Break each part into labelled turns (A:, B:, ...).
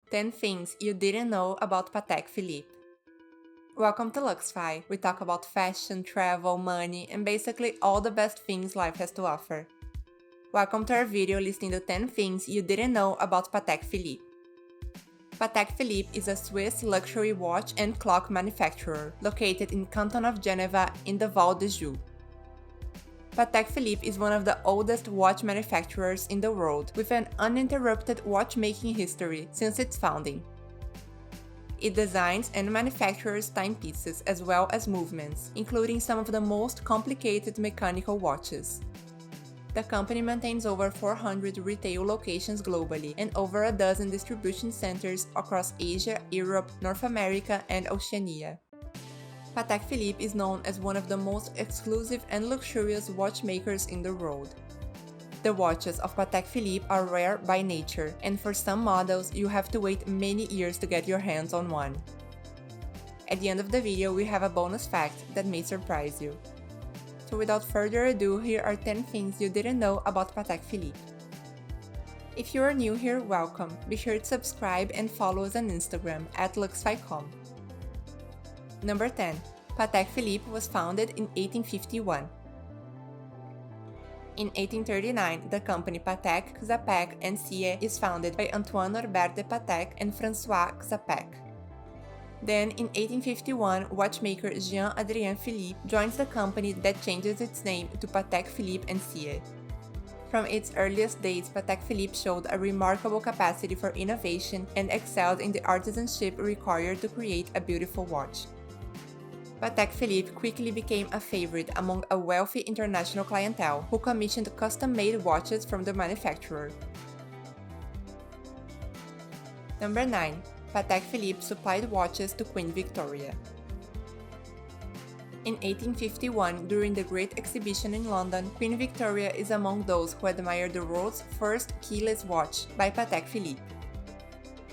A: 10 things you didn't know about Patek Philippe. Welcome to LuxFi. We talk about fashion, travel, money, and basically all the best things life has to offer. Welcome to our video listing the 10 things you didn't know about Patek Philippe. Patek Philippe is a Swiss luxury watch and clock manufacturer located in Canton of Geneva in the Vallée de Joux. Patek Philippe is one of the oldest watch manufacturers in the world, with an uninterrupted watchmaking history since its founding. It designs and manufactures timepieces as well as movements, including some of the most complicated mechanical watches. The company maintains over 400 retail locations globally and over a dozen distribution centers across Asia, Europe, North America, and Oceania. Patek Philippe is known as one of the most exclusive and luxurious watchmakers in the world. The watches of Patek Philippe are rare by nature, and for some models you have to wait many years to get your hands on one. At the end of the video we have a bonus fact that may surprise you. So without further ado, here are 10 things you didn't know about Patek Philippe. If you are new here, welcome. Be sure to subscribe and follow us on Instagram @luxfi.com. Number 10. Patek Philippe was founded in 1851. In 1839, the company Patek, Xapec and Cie is founded by Antoine Norbert de Patek and François Xapec. Then, in 1851, watchmaker Jean-Adrien Philippe joins the company that changes its name to Patek Philippe and Cie. From its earliest days, Patek Philippe showed a remarkable capacity for innovation and excelled in the artisanship required to create a beautiful watch. Patek Philippe quickly became a favorite among a wealthy international clientele who commissioned custom-made watches from the manufacturer. Number 9. Patek Philippe supplied watches to Queen Victoria. In 1851, during the Great Exhibition in London, Queen Victoria is among those who admired the world's first keyless watch by Patek Philippe.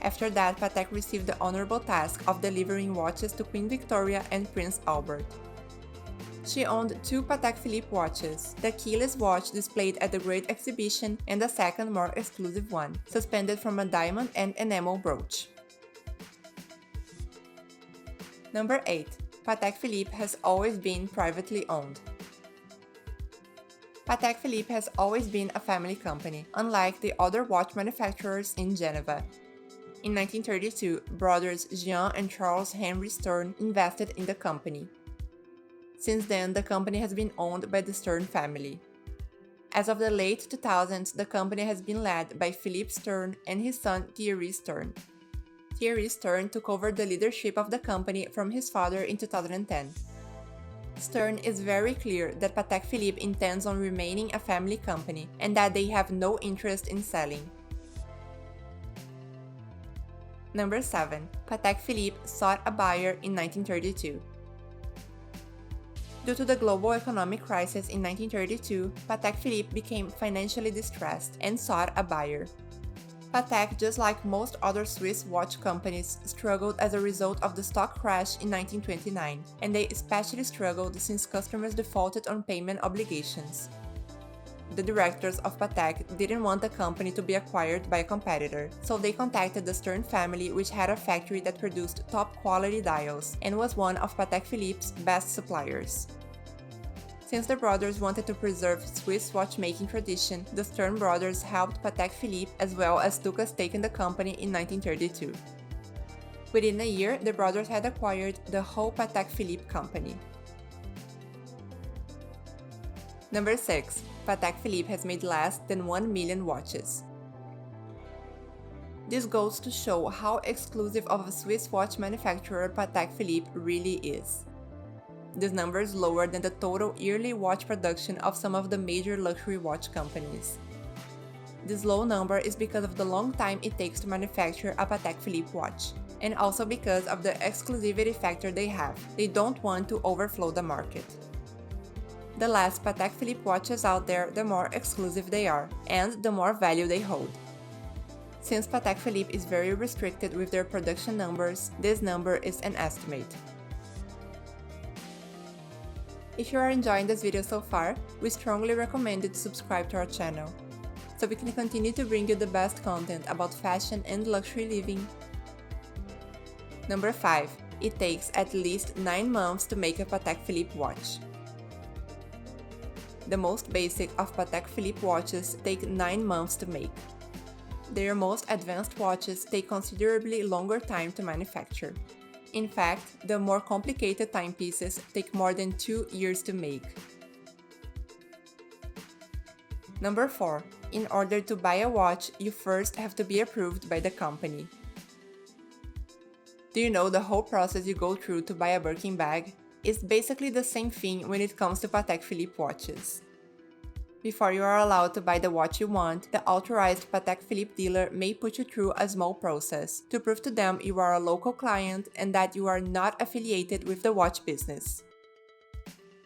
A: After that, Patek received the honorable task of delivering watches to Queen Victoria and Prince Albert. She owned two Patek Philippe watches, the keyless watch displayed at the Great Exhibition and the second more exclusive one, suspended from a diamond and enamel brooch. Number 8. Patek Philippe has always been privately owned. Patek Philippe has always been a family company, unlike the other watch manufacturers in Geneva. In 1932, brothers Jean and Charles Henry Stern invested in the company. Since then, the company has been owned by the Stern family. As of the late 2000s, the company has been led by Philippe Stern and his son Thierry Stern. Thierry Stern took over the leadership of the company from his father in 2010. Stern is very clear that Patek Philippe intends on remaining a family company and that they have no interest in selling. Number 7. Patek Philippe sought a buyer in 1932. Due to the global economic crisis in 1932, Patek Philippe became financially distressed and sought a buyer. Patek, just like most other Swiss watch companies, struggled as a result of the stock crash in 1929, and they especially struggled since customers defaulted on payment obligations. The directors of Patek didn't want the company to be acquired by a competitor, so they contacted the Stern family, which had a factory that produced top-quality dials and was one of Patek Philippe's best suppliers. Since the brothers wanted to preserve Swiss watchmaking tradition, the Stern brothers helped Patek Philippe as well as took a stake in the company in 1932. Within a year, the brothers had acquired the whole Patek Philippe company. Number 6. Patek Philippe has made less than 1 million watches. This goes to show how exclusive of a Swiss watch manufacturer Patek Philippe really is. This number is lower than the total yearly watch production of some of the major luxury watch companies. This low number is because of the long time it takes to manufacture a Patek Philippe watch, and also because of the exclusivity factor they have. They don't want to overflow the market. The less Patek Philippe watches out there, the more exclusive they are, and the more value they hold. Since Patek Philippe is very restricted with their production numbers, this number is an estimate. If you are enjoying this video so far, we strongly recommend you to subscribe to our channel. so we can continue to bring you the best content about fashion and luxury living. Number 5. It takes at least 9 months to make a Patek Philippe watch. The most basic of Patek Philippe watches take 9 months to make. Their most advanced watches take considerably longer time to manufacture. In fact, the more complicated timepieces take more than 2 years to make. Number 4. In order to buy a watch, you first have to be approved by the company. Do you know the whole process you go through to buy a Birkin bag? It's basically the same thing when it comes to Patek Philippe watches. Before you are allowed to buy the watch you want, the authorized Patek Philippe dealer may put you through a small process to prove to them you are a local client and that you are not affiliated with the watch business.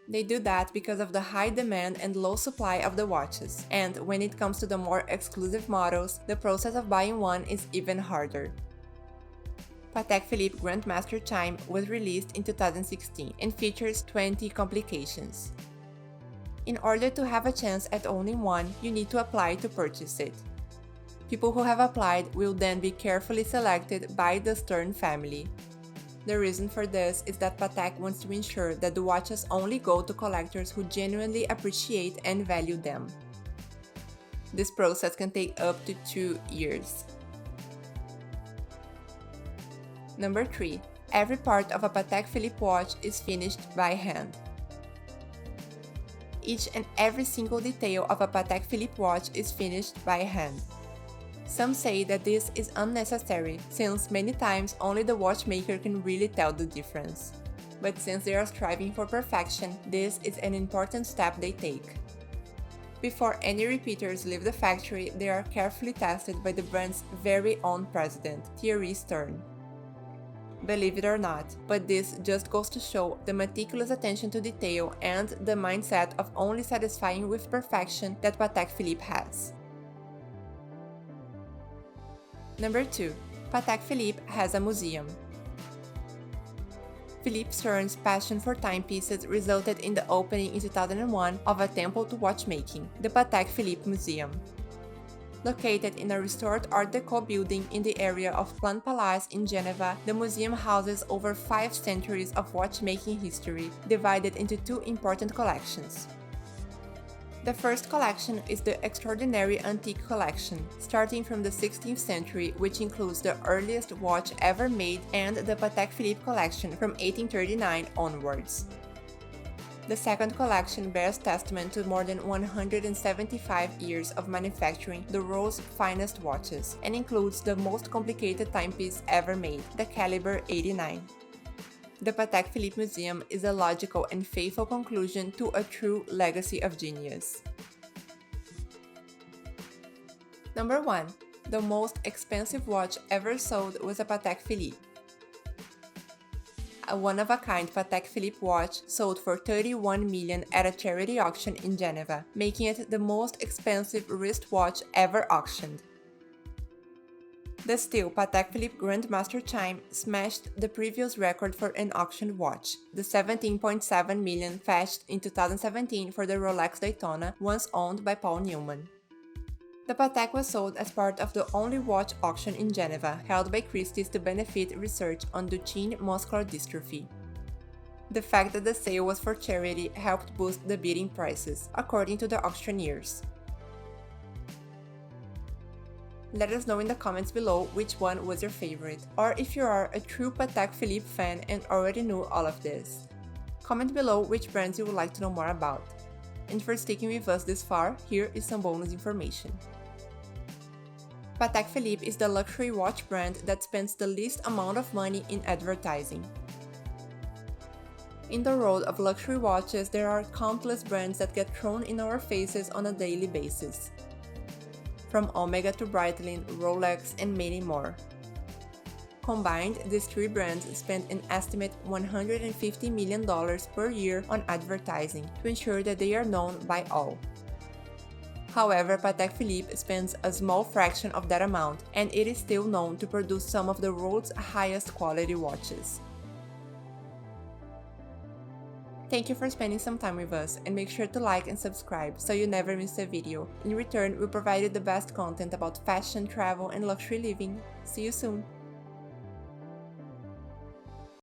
A: They do that because of the high demand and low supply of the watches, and when it comes to the more exclusive models, the process of buying one is even harder. Patek Philippe Grandmaster Chime was released in 2016 and features 20 complications. In order to have a chance at owning one, you need to apply to purchase it. People who have applied will then be carefully selected by the Stern family. The reason for this is that Patek wants to ensure that the watches only go to collectors who genuinely appreciate and value them. This process can take up to 2 years. Number 3. Every part of a Patek Philippe watch is finished by hand. Each and every single detail of a Patek Philippe watch is finished by hand. Some say that this is unnecessary, since many times only the watchmaker can really tell the difference. But since they are striving for perfection, this is an important step they take. Before any repeaters leave the factory, they are carefully tested by the brand's very own president, Thierry Stern. Believe it or not, but this just goes to show the meticulous attention to detail and the mindset of only satisfying with perfection that Patek Philippe has. Number 2. Patek Philippe has a museum. Philippe Stern's passion for timepieces resulted in the opening in 2001 of a temple to watchmaking, the Patek Philippe Museum. Located in a restored Art Deco building in the area of Plan Palace in Geneva, the museum houses over 5 centuries of watchmaking history, divided into 2 important collections. The first collection is the Extraordinary Antique Collection, starting from the 16th century, which includes the earliest watch ever made and the Patek Philippe collection from 1839 onwards. The second collection bears testament to more than 175 years of manufacturing the world's finest watches and includes the most complicated timepiece ever made, the caliber 89. The Patek Philippe Museum is a logical and faithful conclusion to a true legacy of genius. Number 1. The most expensive watch ever sold was a Patek Philippe. A one-of-a-kind Patek Philippe watch sold for $31 million at a charity auction in Geneva, making it the most expensive wristwatch ever auctioned. The steel Patek Philippe Grandmaster Chime smashed the previous record for an auctioned watch, the $17.7 million fetched in 2017 for the Rolex Daytona, once owned by Paul Newman. The Patek was sold as part of the only watch auction in Geneva, held by Christie's to benefit research on Duchenne muscular dystrophy. The fact that the sale was for charity helped boost the bidding prices, according to the auctioneers. Let us know in the comments below which one was your favorite, or if you are a true Patek Philippe fan and already knew all of this. Comment below which brands you would like to know more about. And for sticking with us this far, here is some bonus information. Patek Philippe is the luxury watch brand that spends the least amount of money in advertising. In the world of luxury watches, there are countless brands that get thrown in our faces on a daily basis. From Omega to Breitling, Rolex, and many more. Combined, these 3 brands spend an estimate $150 million per year on advertising to ensure that they are known by all. However, Patek Philippe spends a small fraction of that amount, and it is still known to produce some of the world's highest quality watches. Thank you for spending some time with us, and make sure to like and subscribe so you never miss a video. In return, we provide you the best content about fashion, travel, and luxury living. See you soon!